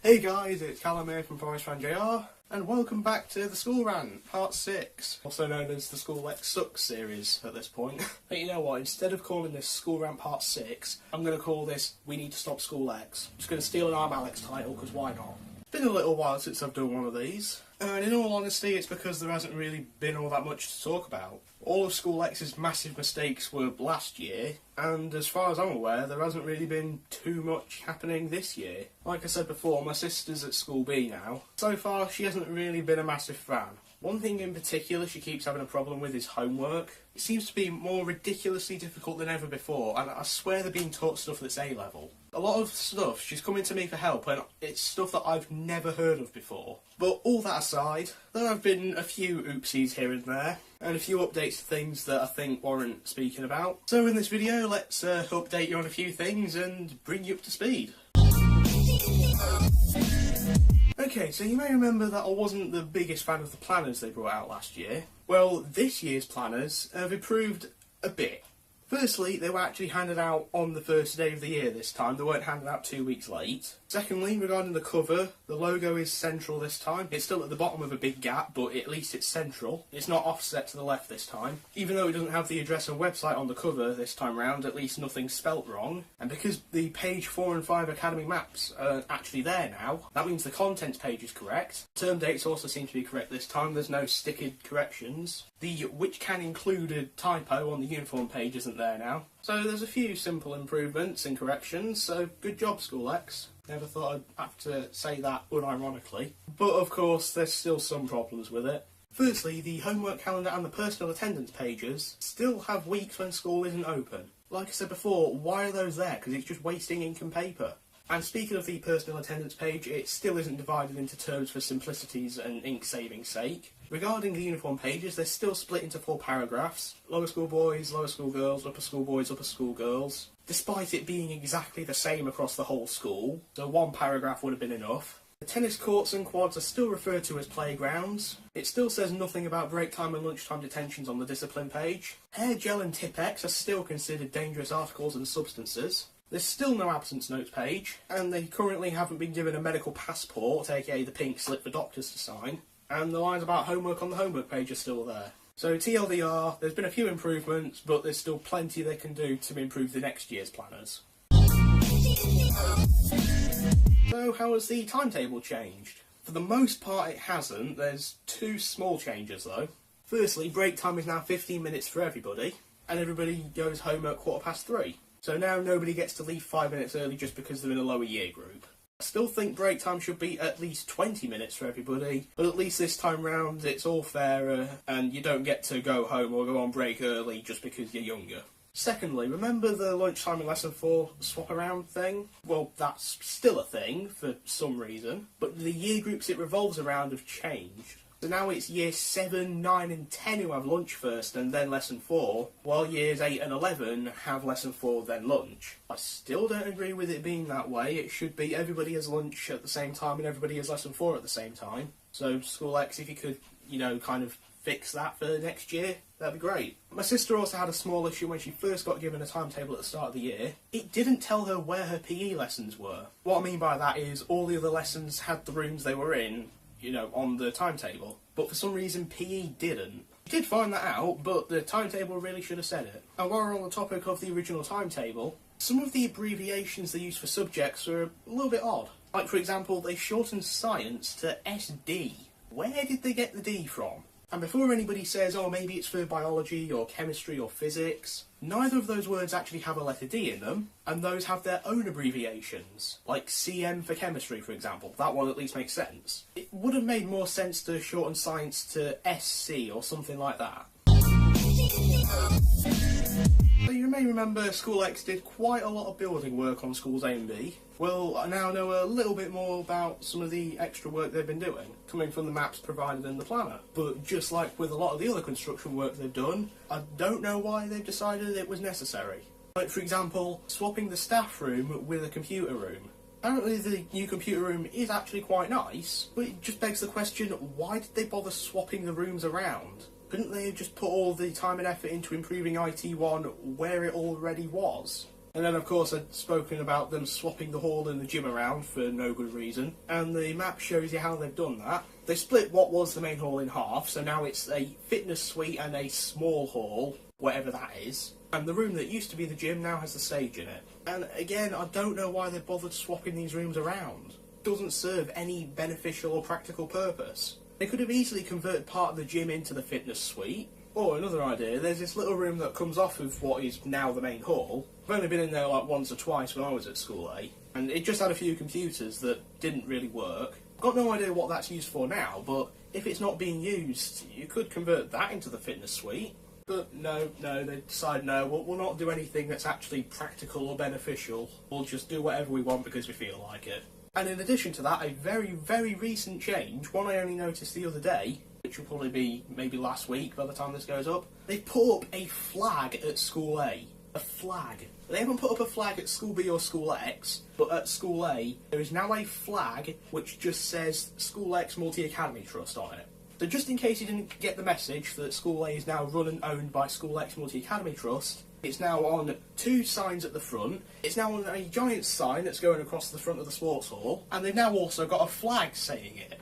Hey guys, it's Callum here from forestfanjr, and welcome back to the School Rant, Part 6, also known as the School X Sucks series at this point. But you know what, instead of calling this School Rant Part 6, I'm going to call this We Need to Stop School X. I'm just going to steal an Arm Alex title, because why not? It's been a little while since I've done one of these, and in all honesty it's because there hasn't really been all that much to talk about. All of School X's massive mistakes were last year, and as far as I'm aware, there hasn't really been too much happening this year. Like I said before, my sister's at School B now. So far, she hasn't really been a massive fan. One thing in particular she keeps having a problem with is homework. It seems to be more ridiculously difficult than ever before, and I swear they're being taught stuff that's A-level. A lot of stuff, she's coming to me for help, and it's stuff that I've never heard of before. But all that aside, there have been a few oopsies here and there, and a few updates to things that I think warrant speaking about. So in this video, let's update you on a few things and bring you up to speed. Okay, so you may remember that I wasn't the biggest fan of the planners they brought out last year. Well, this year's planners have improved a bit. Firstly, they were actually handed out on the first day of the year this time. They weren't handed out 2 weeks late. Secondly, regarding the cover, the logo is central this time. It's still at the bottom of a big gap, but at least it's central. It's not offset to the left this time. Even though it doesn't have the address and website on the cover this time round, at least nothing's spelt wrong. And because the page 4 and 5 Academy maps are actually there now, that means the contents page is correct. Term dates also seem to be correct this time. There's no stickered corrections. The which can include a typo on the uniform page isn't there now. So there's a few simple improvements and corrections, so good job, School X. Never thought I'd have to say that unironically. But of course, there's still some problems with it. Firstly, the homework calendar and the personal attendance pages still have weeks when school isn't open. Like I said before, why are those there? Because it's just wasting ink and paper. And speaking of the personal attendance page, it still isn't divided into terms for simplicity's and ink-saving's sake. Regarding the uniform pages, they're still split into 4 paragraphs. Lower school boys, lower school girls, upper school boys, upper school girls. Despite it being exactly the same across the whole school, so 1 paragraph would have been enough. The tennis courts and quads are still referred to as playgrounds. It still says nothing about break time and lunchtime detentions on the discipline page. Hair gel and Tipp-Ex are still considered dangerous articles and substances. There's still no absence notes page, and they currently haven't been given a medical passport, aka the pink slip for doctors to sign. And the lines about homework on the homework page are still there. So TLDR, there's been a few improvements, but there's still plenty they can do to improve the next year's planners. So how has the timetable changed? For the most part it hasn't. There's 2 small changes though. Firstly, break time is now 15 minutes for everybody, and everybody goes home at 3:15. So now nobody gets to leave 5 minutes early just because they're in a lower year group. I still think break time should be at least 20 minutes for everybody, but at least this time round it's all fairer and you don't get to go home or go on break early just because you're younger. Secondly, remember the lunchtime and lesson 4 swap around thing? Well, that's still a thing for some reason, but the year groups it revolves around have changed. So now it's year 7, 9 and 10 who have lunch first and then lesson 4, while years 8 and 11 have lesson 4 then lunch. I still don't agree with it being that way. It should be everybody has lunch at the same time and everybody has lesson 4 at the same time. So School X, if you could, kind of fix that for next year, that'd be great. My sister also had a small issue when she first got given a timetable at the start of the year. It didn't tell her where her PE lessons were. What I mean by that is all the other lessons had the rooms they were in, on the timetable. But for some reason, PE didn't. I did find that out, but the timetable really should have said it. And while we're on the topic of the original timetable, some of the abbreviations they use for subjects are a little bit odd. Like, for example, they shortened science to SD. Where did they get the D from? And before anybody says, oh, maybe it's for biology or chemistry or physics, neither of those words actually have a letter D in them, and those have their own abbreviations, like CM for chemistry, for example. That one at least makes sense. It would have made more sense to shorten science to SC or something like that. So you may remember School X did quite a lot of building work on schools A and B. Well, I now know a little bit more about some of the extra work they've been doing, coming from the maps provided in the planner. But just like with a lot of the other construction work they've done, I don't know why they've decided it was necessary. Like, for example, swapping the staff room with a computer room. Apparently the new computer room is actually quite nice, but it just begs the question, why did they bother swapping the rooms around? Couldn't they have just put all the time and effort into improving IT1 where it already was? And then of course I'd spoken about them swapping the hall and the gym around for no good reason. And the map shows you how they've done that. They split what was the main hall in half, so now it's a fitness suite and a small hall, whatever that is. And the room that used to be the gym now has the stage in it. And again, I don't know why they bothered swapping these rooms around. It doesn't serve any beneficial or practical purpose. They could have easily converted part of the gym into the fitness suite. Or another idea, there's this little room that comes off of what is now the main hall. I've only been in there like once or twice when I was at school A, and it just had a few computers that didn't really work. I've got no idea what that's used for now, but if it's not being used, you could convert that into the fitness suite. But no, they decide no, we'll not do anything that's actually practical or beneficial. We'll just do whatever we want because we feel like it. And in addition to that, a very, very recent change, one I only noticed the other day, which will probably be maybe last week by the time this goes up, they put up a flag at School A. A flag. They haven't put up a flag at School B or School X, but at School A, there is now a flag which just says School X Multi-Academy Trust on it. So just in case you didn't get the message that School A is now run and owned by School X Multi-Academy Trust, it's now on 2 signs at the front, it's now on a giant sign that's going across the front of the sports hall, and they've now also got a flag saying it.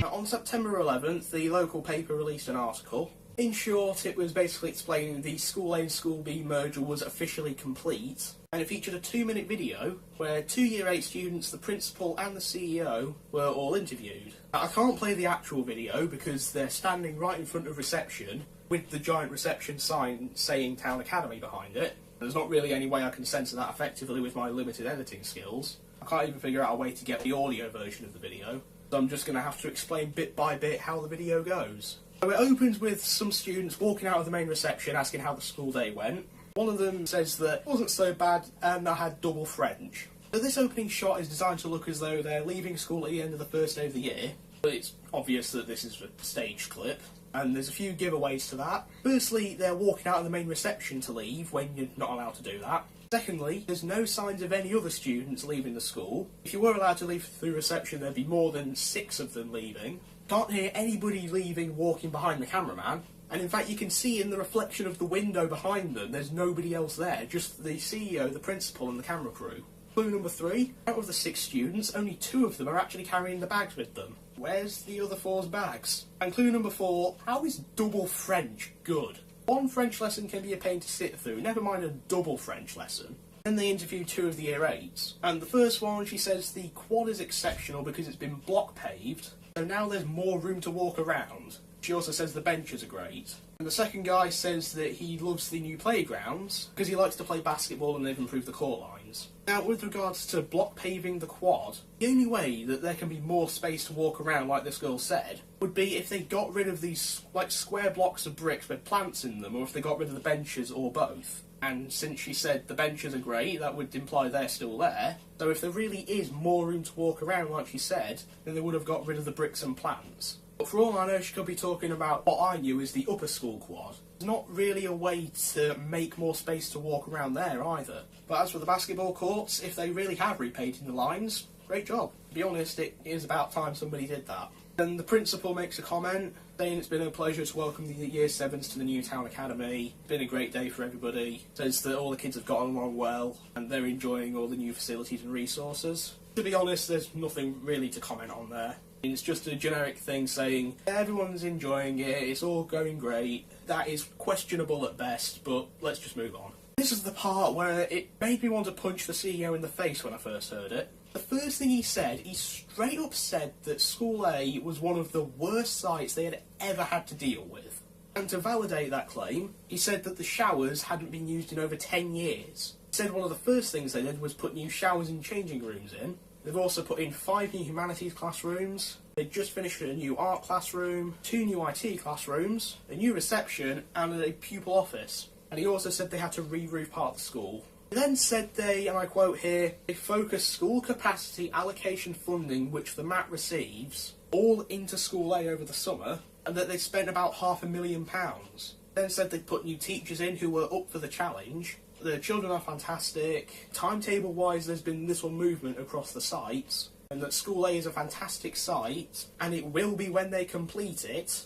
Now, on September 11th, the local paper released an article. In short, it was basically explaining the School A and School B merger was officially complete, and it featured a 2-minute video where 2 Year 8 students, the principal and the CEO were all interviewed. Now, I can't play the actual video because they're standing right in front of reception with the giant reception sign saying Town Academy behind it. There's not really any way I can censor that effectively with my limited editing skills. I can't even figure out a way to get the audio version of the video, so I'm just going to have to explain bit by bit how the video goes. So it opens with some students walking out of the main reception asking how the school day went. One of them says that it wasn't so bad and I had double French. So this opening shot is designed to look as though they're leaving school at the end of the first day of the year, but it's obvious that this is a staged clip, and there's a few giveaways to that. Firstly, they're walking out of the main reception to leave when you're not allowed to do that. Secondly, there's no signs of any other students leaving the school. If you were allowed to leave through reception, there'd be more than 6 of them leaving. Can't hear anybody leaving walking behind the cameraman. And in fact, you can see in the reflection of the window behind them, there's nobody else there, just the CEO, the principal and the camera crew. Clue number 3, out of the 6 students, only 2 of them are actually carrying the bags with them. Where's the other 4's bags? And clue number 4, how is double French good? 1 French lesson can be a pain to sit through, never mind a double French lesson. Then they interview 2 of the Year 8s. And the first one, she says the quad is exceptional because it's been block paved, so now there's more room to walk around. She also says the benches are great. And the second guy says that he loves the new playgrounds because he likes to play basketball and they've improved the court lines. Now, with regards to block paving the quad, the only way that there can be more space to walk around, like this girl said, would be if they got rid of these like square blocks of bricks with plants in them, or if they got rid of the benches, or both. And since she said the benches are great, that would imply they're still there. So if there really is more room to walk around, like she said, then they would have got rid of the bricks and plants. But for all I know, she could be talking about what I knew as the upper school quad. There's not really a way to make more space to walk around there either. But as for the basketball courts, if they really have repainted the lines, great job. To be honest, it is about time somebody did that. Then the principal makes a comment saying it's been a pleasure to welcome the Year 7s to the new Town Academy. It's been a great day for everybody. Says that all the kids have gotten along well and they're enjoying all the new facilities and resources. To be honest, there's nothing really to comment on there. It's just a generic thing saying everyone's enjoying it, it's all going great. That is questionable at best, but let's just move on. This is the part where it made me want to punch the CEO in the face when I first heard it. The first thing he said, he straight up said that School A was one of the worst sites they had ever had to deal with. And to validate that claim, he said that the showers hadn't been used in over 10 years. He said one of the first things they did was put new showers and changing rooms in. They've also put in 5 new humanities classrooms. They just finished a new art classroom, 2 new IT classrooms, a new reception, and a pupil office. And he also said they had to re-roof part of the school. He then said they, and I quote here, they focus school capacity allocation funding which the MAT receives all into School A over the summer, and that they spent about £500,000. Then said they'd put new teachers in who were up for the challenge. The children are fantastic. Timetable-wise, there's been little movement across the sites, and that School A is a fantastic site, and it will be when they complete it.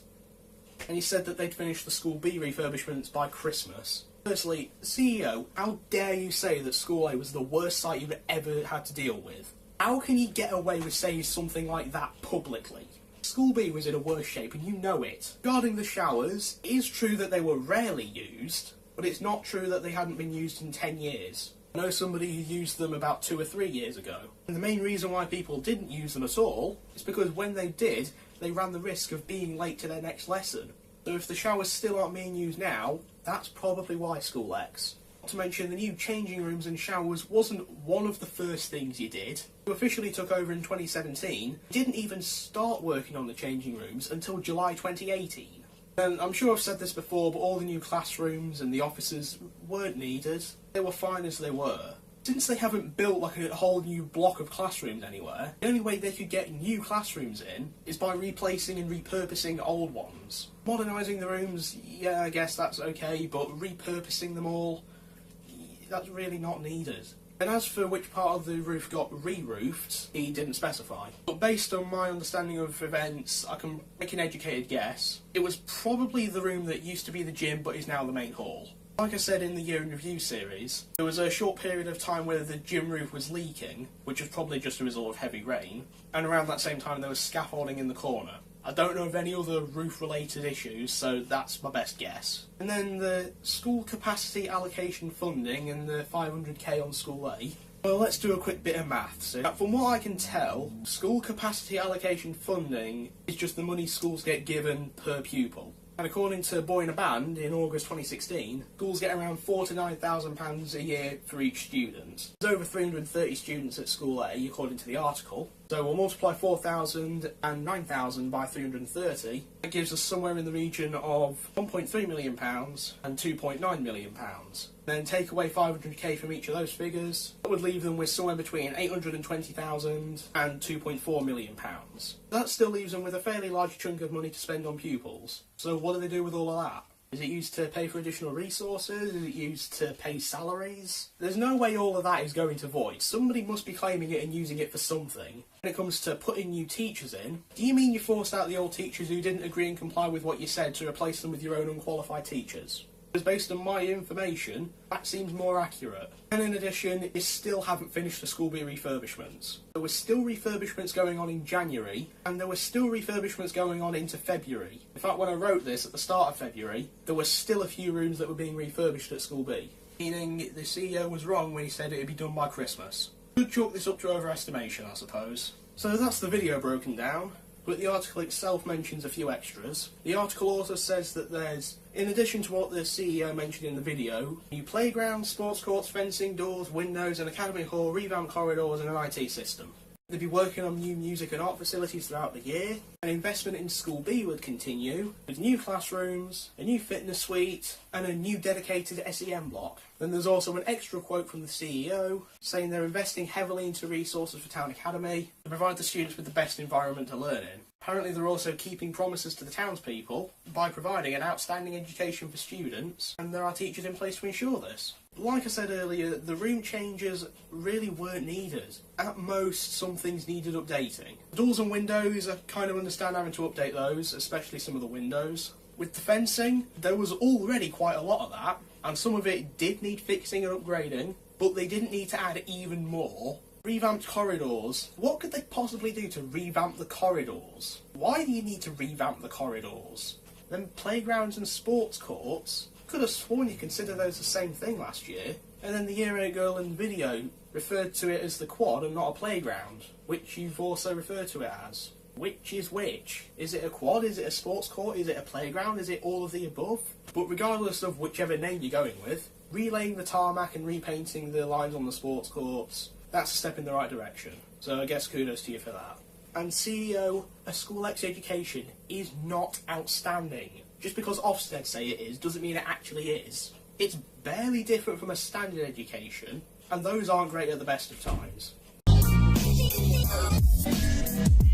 And he said that they'd finish the School B refurbishments by Christmas. Firstly, CEO, how dare you say that School A was the worst site you've ever had to deal with? How can you get away with saying something like that publicly? School B was in a worse shape and you know it. Regarding the showers, it is true that they were rarely used, but it's not true that they hadn't been used in 10 years. I know somebody who used them about 2 or 3 years ago. And the main reason why people didn't use them at all is because when they did, they ran the risk of being late to their next lesson. So if the showers still aren't being used now, that's probably why, School X. Not to mention, the new changing rooms and showers wasn't one of the first things you did. You officially took over in 2017, you didn't even start working on the changing rooms until July 2018. And I'm sure I've said this before, but all the new classrooms and the offices weren't needed. They were fine as they were. Since they haven't built like a whole new block of classrooms anywhere, the only way they could get new classrooms in is by replacing and repurposing old ones. Modernising the rooms, yeah, I guess that's okay, but repurposing them all, that's really not needed. And as for which part of the roof got re-roofed, he didn't specify. But based on my understanding of events, I can make an educated guess. It was probably the room that used to be the gym but is now the main hall. Like I said in the Year in Review series, there was a short period of time where the gym roof was leaking, which was probably just a result of heavy rain, and around that same time there was scaffolding in the corner. I don't know of any other roof-related issues, so that's my best guess. And then the school capacity allocation funding and the 500k on School A. Well, let's do a quick bit of maths. From what I can tell, school capacity allocation funding is just the money schools get given per pupil. And according to Boy in a Band in August 2016, schools get around £4,000 to £9,000 a year for each student. There's over 330 students at School A, according to the article. So we'll multiply 4,000 and 9,000 by 330. That gives us somewhere in the region of £1.3 million and £2.9 million. Then take away 500k from each of those figures. That would leave them with somewhere between 820,000 and £2.4 million. That still leaves them with a fairly large chunk of money to spend on pupils. So what do they do with all of that? Is it used to pay for additional resources? Is it used to pay salaries? There's no way all of that is going to void. Somebody must be claiming it and using it for something. When it comes to putting new teachers in, do you mean you forced out the old teachers who didn't agree and comply with what you said to replace them with your own unqualified teachers? Because based on my information, that seems more accurate. And in addition, you still haven't finished the School B refurbishments. There were still refurbishments going on in January, and there were still refurbishments going on into February. In fact, when I wrote this at the start of February, there were still a few rooms that were being refurbished at School B. Meaning, the CEO was wrong when he said it would be done by Christmas. Could chalk this up to overestimation, I suppose. So that's the video broken down. But the article itself mentions a few extras. The article also says that there's, in addition to what the CEO mentioned in the video, new playgrounds, sports courts, fencing, doors, windows, an academy hall, revamped corridors and an IT system. They'd be working on new music and art facilities throughout the year. An investment in School B would continue, with new classrooms, a new fitness suite, and a new dedicated SEM block. Then there's also an extra quote from the CEO, saying they're investing heavily into resources for Town Academy to provide the students with the best environment to learn in. Apparently they're also keeping promises to the townspeople by providing an outstanding education for students, and there are teachers in place to ensure this. Like I said earlier, the room changes really weren't needed. At most, some things needed updating. Doors and windows, I kind of understand having to update those, especially some of the windows. With the fencing, there was already quite a lot of that, and some of it did need fixing and upgrading, but they didn't need to add even more. Revamped corridors. What could they possibly do to revamp the corridors? Why do you need to revamp the corridors? Then playgrounds and sports courts. Could have sworn you considered those the same thing last year. And then the Year 8 girl in the video referred to it as the quad and not a playground, which you've also referred to it as. Which is which? Is it a quad? Is it a sports court? Is it a playground? Is it all of the above? But regardless of whichever name you're going with, relaying the tarmac and repainting the lines on the sports courts, that's a step in the right direction. So I guess kudos to you for that. And CEO, a School X education is not outstanding. Just because Ofsted say it is, doesn't mean it actually is. It's barely different from a standard education, and those aren't great at the best of times.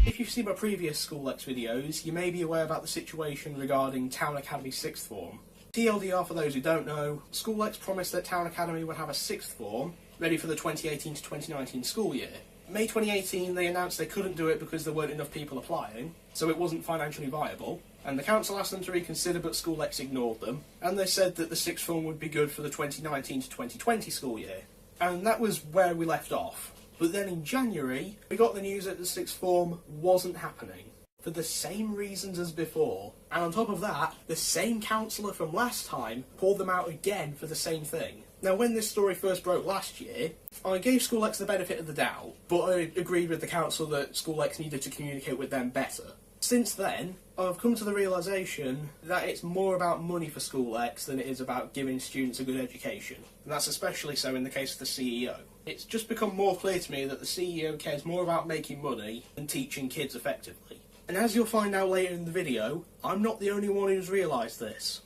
If you've seen my previous School X videos, you may be aware about the situation regarding Town Academy 6th form. TLDR for those who don't know, School X promised that Town Academy would have a 6th form ready for the 2018 to 2019 school year. May 2018 they announced they couldn't do it because there weren't enough people applying, so it wasn't financially viable, and the council asked them to reconsider, but SchoolX ignored them, and they said that the sixth form would be good for the 2019 to 2020 school year. And that was where we left off. But then in January, we got the news that the sixth form wasn't happening, for the same reasons as before. And on top of that, the same councillor from last time called them out again for the same thing. Now, when this story first broke last year, I gave SchoolX the benefit of the doubt, but I agreed with the council that SchoolX needed to communicate with them better. Since then, I've come to the realisation that it's more about money for SchoolX than it is about giving students a good education. And that's especially so in the case of the CEO. It's just become more clear to me that the CEO cares more about making money than teaching kids effectively. And as you'll find out later in the video, I'm not the only one who's realised this.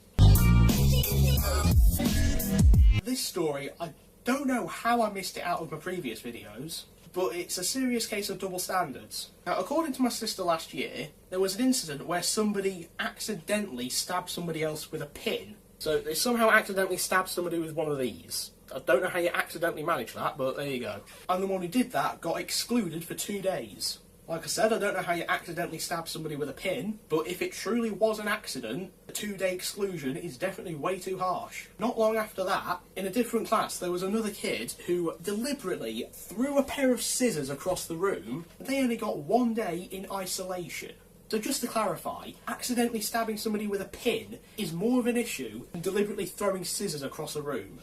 This story, I don't know how I missed it out of my previous videos, but it's a serious case of double standards. Now, according to my sister last year, there was an incident where somebody accidentally stabbed somebody else with a pin. So they somehow accidentally stabbed somebody with one of these. I don't know how you accidentally manage that, but there you go. And the one who did that got excluded for 2 days. Like I said, I don't know how you accidentally stab somebody with a pin, but if it truly was an accident, a 2-day exclusion is definitely way too harsh. Not long after that, in a different class, there was another kid who deliberately threw a pair of scissors across the room, and they only got 1 day in isolation. So just to clarify, accidentally stabbing somebody with a pin is more of an issue than deliberately throwing scissors across a room.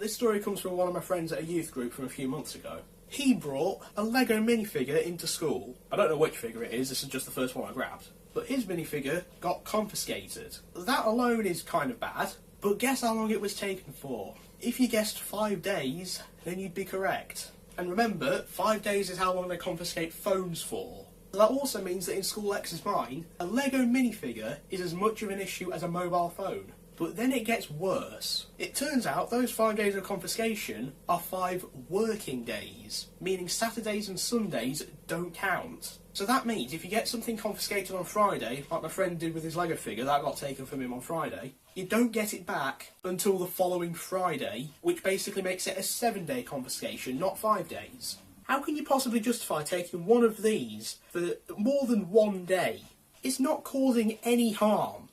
This story comes from one of my friends at a youth group from a few months ago. He brought a Lego minifigure into school. I don't know which figure it is, this is just the first one I grabbed. But his minifigure got confiscated. That alone is kind of bad, but guess how long it was taken for? If you guessed 5 days, then you'd be correct. And remember, 5 days is how long they confiscate phones for. So that also means that in SchoolX's mind, a Lego minifigure is as much of an issue as a mobile phone. But then it gets worse. It turns out those 5 days of confiscation are 5 working days, meaning Saturdays and Sundays don't count. So that means if you get something confiscated on Friday, like my friend did with his Lego figure that got taken from him on Friday, you don't get it back until the following Friday, which basically makes it a 7-day confiscation, not 5 days. How can you possibly justify taking one of these for more than 1 day? It's not causing any harm.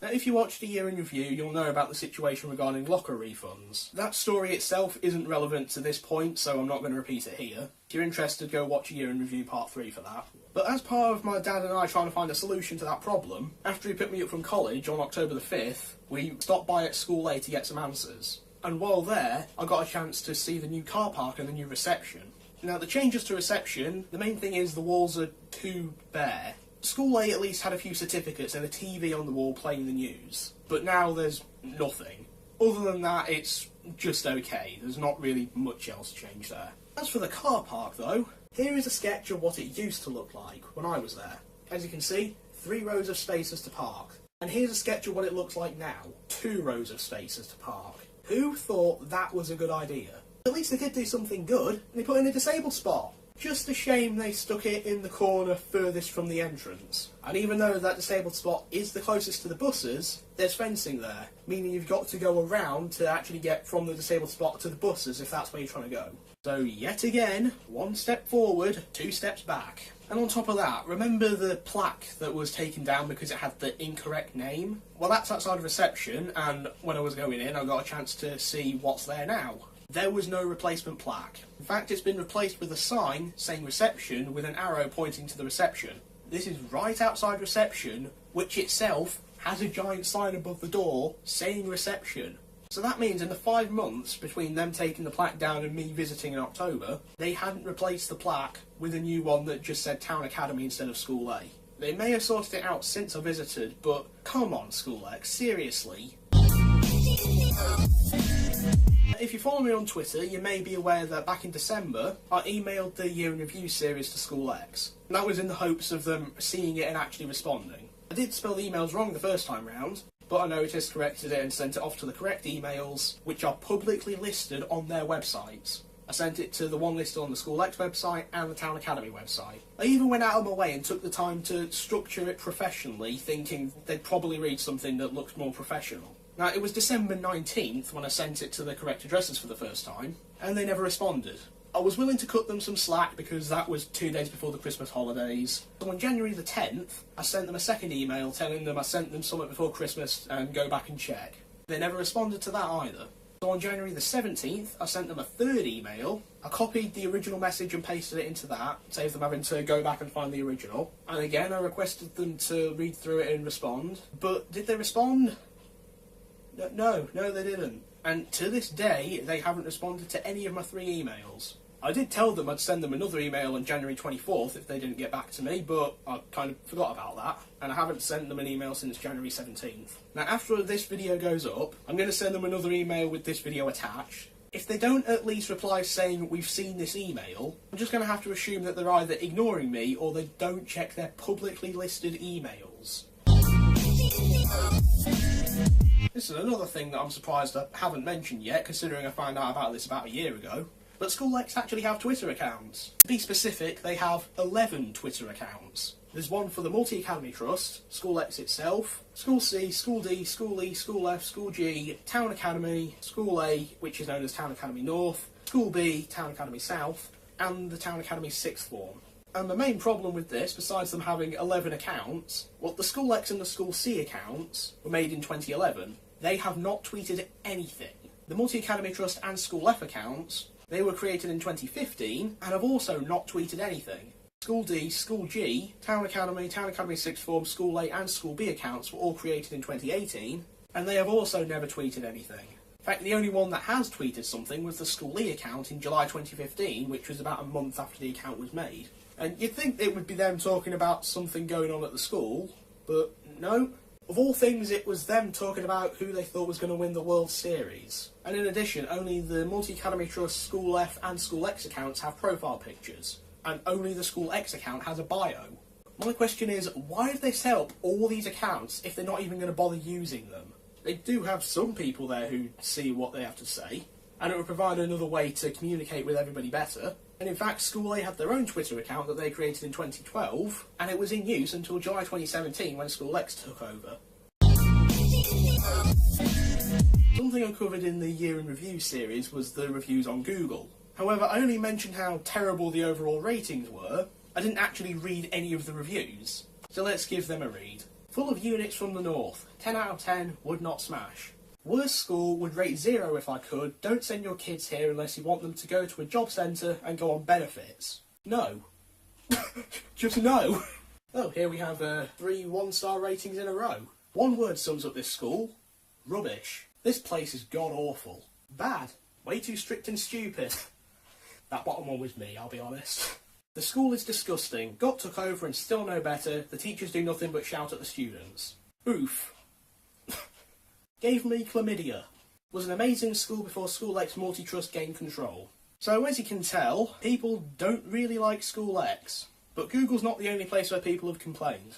Now, if you watched a year in review, you'll know about the situation regarding locker refunds. That story itself isn't relevant to this point, so I'm not going to repeat it here. If you're interested, go watch a year in review part 3 for that. But as part of my dad and I trying to find a solution to that problem, after he picked me up from college on October the 5th, we stopped by at School A to get some answers. And while there, I got a chance to see the new car park and the new reception. Now, the changes to reception, the main thing is the walls are too bare. School A at least had a few certificates and a TV on the wall playing the news, but now there's nothing. Other than that, it's just okay. There's not really much else changed there. As for the car park though, here is a sketch of what it used to look like when I was there. As you can see, 3 rows of spaces to park. And here's a sketch of what it looks like now, 2 rows of spaces to park. Who thought that was a good idea? At least they did do something good, and they put in a disabled spot. Just a shame they stuck it in the corner furthest from the entrance. And even though that disabled spot is the closest to the buses, there's fencing there, meaning you've got to go around to actually get from the disabled spot to the buses if that's where you're trying to go. So yet again, 1 step forward, 2 steps back. And on top of that, remember the plaque that was taken down because it had the incorrect name? Well, that's outside reception, and when I was going in, I got a chance to see what's there now. There was no replacement plaque. In fact, it's been replaced with a sign saying reception with an arrow pointing to the reception. This is right outside reception, which itself has a giant sign above the door saying reception. So that means in the 5 months between them taking the plaque down and me visiting in October, they hadn't replaced the plaque with a new one that just said Town Academy instead of School A. They may have sorted it out since I visited, but come on, School X, seriously. If you follow me on Twitter, you may be aware that back in December, I emailed the Year in Review series to School X. And that was in the hopes of them seeing it and actually responding. I did spell the emails wrong the first time round, but I noticed, corrected it and sent it off to the correct emails, which are publicly listed on their websites. I sent it to the one listed on the School X website and the Town Academy website. I even went out of my way and took the time to structure it professionally, thinking they'd probably read something that looked more professional. Now, it was December 19th when I sent it to the correct addresses for the first time, and they never responded. I was willing to cut them some slack because that was 2 days before the Christmas holidays. So on January the 10th, I sent them a second email telling them I sent them something before Christmas and go back and check. They never responded to that either. So on January the 17th, I sent them a third email. I copied the original message and pasted it into that, saved them having to go back and find the original. And again, I requested them to read through it and respond. But did they respond? No, they didn't. And to this day, they haven't responded to any of my 3 emails. I did tell them I'd send them another email on January 24th if they didn't get back to me, but I kind of forgot about that, and I haven't sent them an email since January 17th. Now, after this video goes up, I'm going to send them another email with this video attached. If they don't at least reply saying, we've seen this email, I'm just going to have to assume that they're either ignoring me or they don't check their publicly listed emails. This is another thing that I'm surprised I haven't mentioned yet, considering I found out about this about a year ago. But SchoolX actually have Twitter accounts. To be specific, they have 11 Twitter accounts. There's one for the Multi-Academy Trust, SchoolX itself, School C, School D, School E, School F, School G, Town Academy, School A, which is known as Town Academy North, School B, Town Academy South, and the Town Academy Sixth Form. And the main problem with this, besides them having 11 accounts, well, the SchoolX and the School C accounts were made in 2011. They have not tweeted anything. The Multi-Academy Trust and School F accounts, they were created in 2015 and have also not tweeted anything. School D, School G, Town Academy Sixth Form, School A and School B accounts were all created in 2018 and they have also never tweeted anything. In fact, the only one that has tweeted something was the School E account in July 2015, which was about a month after the account was made. And you'd think it would be them talking about something going on at the school, but no. Of all things, it was them talking about who they thought was going to win the World Series. And in addition, only the Multi-Academy Trust, School F and School X accounts have profile pictures, and only the School X account has a bio. My question is, why have they set up all these accounts if they're not even going to bother using them? They do have some people there who see what they have to say, and it would provide another way to communicate with everybody better. And in fact, School A had their own Twitter account that they created in 2012, and it was in use until July 2017 when School X took over. Something I covered in the Year in Review series was the reviews on Google. However, I only mentioned how terrible the overall ratings were. I didn't actually read any of the reviews. So let's give them a read. Full of units from the north. 10 out of 10, would not smash. Worst school, would rate 0 if I could. Don't send your kids here unless you want them to go to a job centre and go on benefits. No. Just no. Oh, here we have 3 1-star ratings in a row. One word sums up this school. Rubbish. This place is god-awful. Bad. Way too strict and stupid. That bottom one was me, I'll be honest. The school is disgusting. Got took over and still no better. The teachers do nothing but shout at the students. Oof. Gave me chlamydia. Was an amazing school before School X Multi-Trust gained control. So as you can tell, people don't really like School X. But Google's not the only place where people have complained.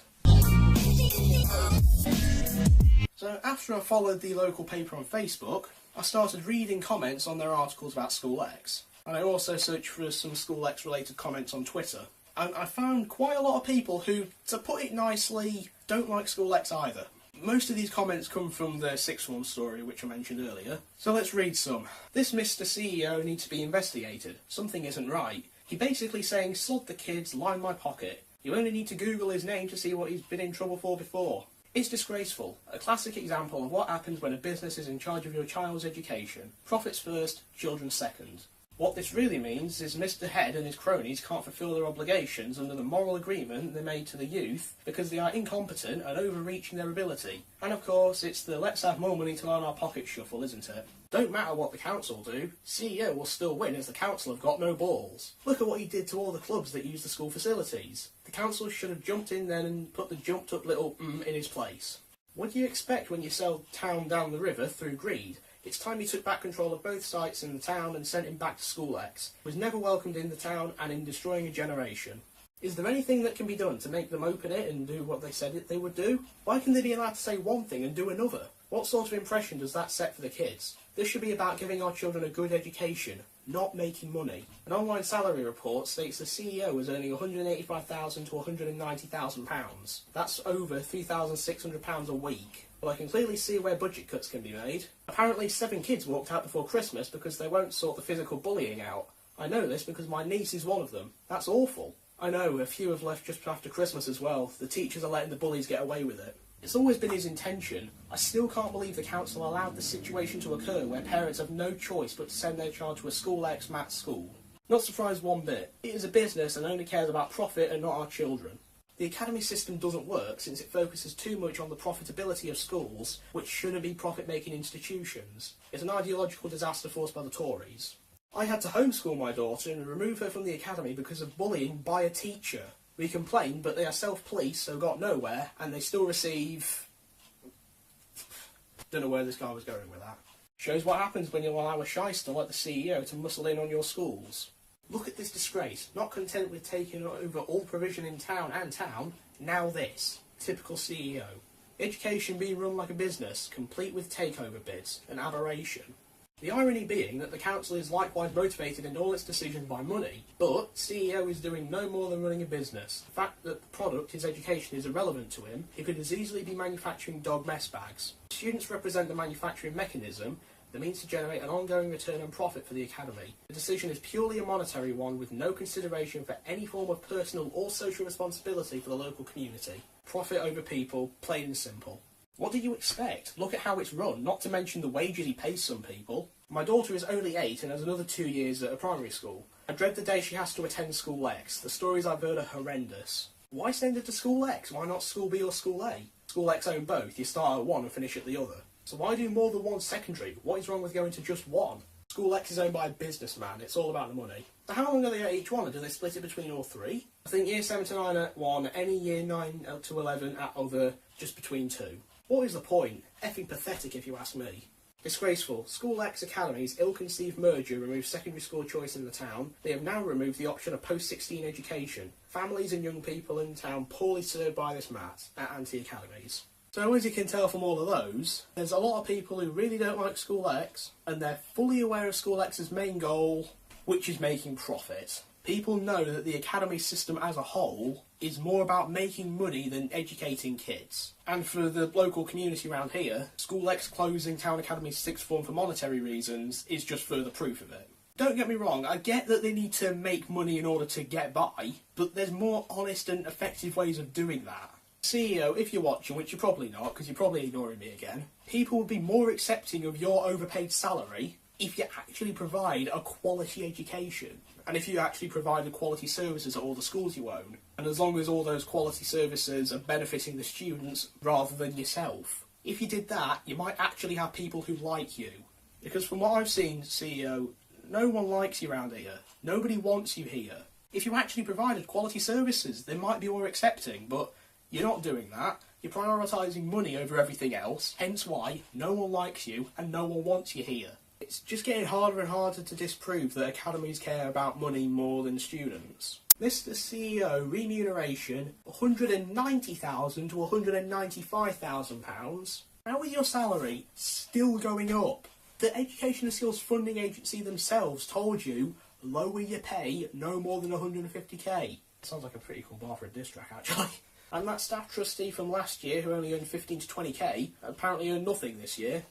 So after I followed the local paper on Facebook, I started reading comments on their articles about School X. And I also searched for some School X related comments on Twitter. And I found quite a lot of people who, to put it nicely, don't like School X either. Most of these comments come from the Sixth Form story, which I mentioned earlier. So let's read some. This Mr. CEO needs to be investigated. Something isn't right. He basically saying, sod the kids, line my pocket. You only need to Google his name to see what he's been in trouble for before. It's disgraceful. A classic example of what happens when a business is in charge of your child's education. Profits first, children second. What this really means is Mr. Head and his cronies can't fulfil their obligations under the moral agreement they made to the youth because they are incompetent and overreaching their ability. And of course, it's the let's have more money to line our pockets shuffle, isn't it? Don't matter what the council do, CEO will still win as the council have got no balls. Look at what he did to all the clubs that use the school facilities. The council should have jumped in then and put the jumped up little in his place. What do you expect when you sell town down the river through greed? It's time he took back control of both sites in the town and sent him back to School X. Was never welcomed in the town and in destroying a generation. Is there anything that can be done to make them open it and do what they said they would do? Why can they be allowed to say one thing and do another? What sort of impression does that set for the kids? This should be about giving our children a good education, not making money. An online salary report states the CEO is earning £185,000 to £190,000. That's over £3,600 a week. Well, I can clearly see where budget cuts can be made. Apparently 7 kids walked out before Christmas because they won't sort the physical bullying out. I know this because my niece is one of them. That's awful. I know, a few have left just after Christmas as well. The teachers are letting the bullies get away with it. It's always been his intention. I still can't believe the council allowed this situation to occur where parents have no choice but to send their child to a School X mat school. Not surprised one bit. It is a business and only cares about profit and not our children. The academy system doesn't work since it focuses too much on the profitability of schools, which shouldn't be profit-making institutions. It's an ideological disaster forced by the Tories. I had to homeschool my daughter and remove her from the academy because of bullying by a teacher. We complained, but they are self-policed, so got nowhere, and they still receive... Don't know where this guy was going with that. Shows what happens when you allow a shyster like the CEO to muscle in on your schools. Look at this disgrace. Not content with taking over all provision in town, now this. Typical CEO. Education being run like a business, complete with takeover bids. An aberration. The irony being that the council is likewise motivated in all its decisions by money, but CEO is doing no more than running a business. The fact that the product, his education, is irrelevant to him, he could as easily be manufacturing dog mess bags. Students represent the manufacturing mechanism, the means to generate an ongoing return and profit for the academy. The decision is purely a monetary one with no consideration for any form of personal or social responsibility for the local community. Profit over people, plain and simple. What did you expect? Look at how it's run, not to mention the wages he pays some people. My daughter is only 8 and has another 2 years at a primary school. I dread the day she has to attend School X. The stories I've heard are horrendous. Why send her to School X? Why not School B or School A? School X own both. You start at one and finish at the other. So why do more than one secondary? What is wrong with going to just one? School X is owned by a businessman. It's all about the money. So how long are they at each one, and do they split it between all 3? I think year 7 to 9 at one, any year 9 to 11 at other, just between 2. What is the point? Effing pathetic if you ask me. Disgraceful. School X Academy's ill-conceived merger removed secondary school choice in the town. They have now removed the option of post-16 education. Families and young people in town poorly served by this mat at anti-academies. So as you can tell from all of those, there's a lot of people who really don't like School X, and they're fully aware of School X's main goal, which is making profit. People know that the academy system as a whole is more about making money than educating kids. And for the local community around here, School X closing Town Academy's 6th form for monetary reasons is just further proof of it. Don't get me wrong, I get that they need to make money in order to get by, but there's more honest and effective ways of doing that. CEO, if you're watching, which you're probably not, because you're probably ignoring me again, people would be more accepting of your overpaid salary if you actually provide a quality education, and if you actually provide the quality services at all the schools you own, and as long as all those quality services are benefiting the students rather than yourself. If you did that, you might actually have people who like you. Because from what I've seen, CEO, no one likes you around here. Nobody wants you here. If you actually provided quality services, they might be more accepting, but you're not doing that. You're prioritising money over everything else, hence why no one likes you and no one wants you here. It's just getting harder and harder to disprove that academies care about money more than students. Mr. CEO, remuneration £190,000 to £195,000. How is your salary still going up? The Education and Skills Funding Agency themselves told you, lower your pay no more than 150k. Sounds like a pretty cool bar for a diss track, actually. And that staff trustee from last year, who only earned 15 to 20k, apparently earned nothing this year.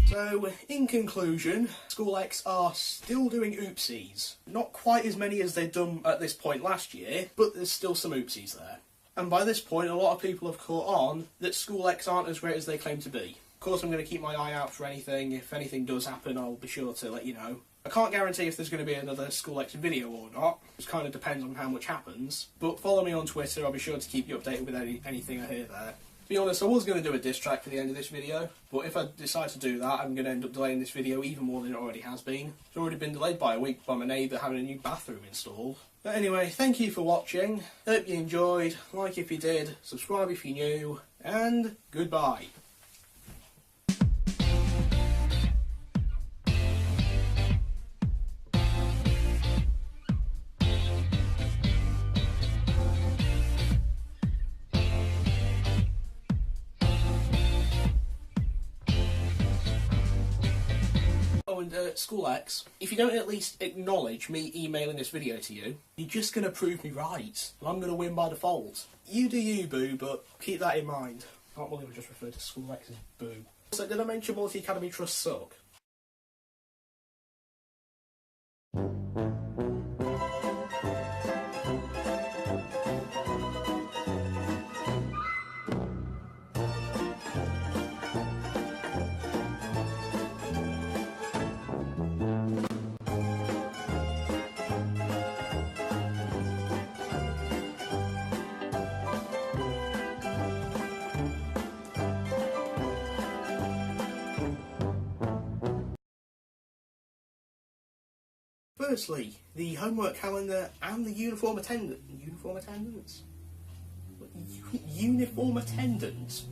So, in conclusion, School X are still doing oopsies. Not quite as many as they'd done at this point last year, but there's still some oopsies there. And by this point, a lot of people have caught on that School X aren't as great as they claim to be. Of course, I'm going to keep my eye out for anything. If anything does happen, I'll be sure to let you know. I can't guarantee if there's going to be another School X video or not. It kind of depends on how much happens. But follow me on Twitter, I'll be sure to keep you updated with anything I hear there. To be honest, I was going to do a diss track for the end of this video, but if I decide to do that, I'm going to end up delaying this video even more than it already has been. It's already been delayed by a week by my neighbour having a new bathroom installed. But anyway, thank you for watching. Hope you enjoyed. Like if you did, subscribe if you're new, and goodbye. and School X, if you don't at least acknowledge me emailing this video to you, you're just going to prove me right. And I'm going to win by default. You do you, boo, but keep that in mind. I can't believe I just referred to School X as boo. So did I mention multi-academy trusts suck? Firstly, the homework calendar and the uniform attendance. Uniform attendance?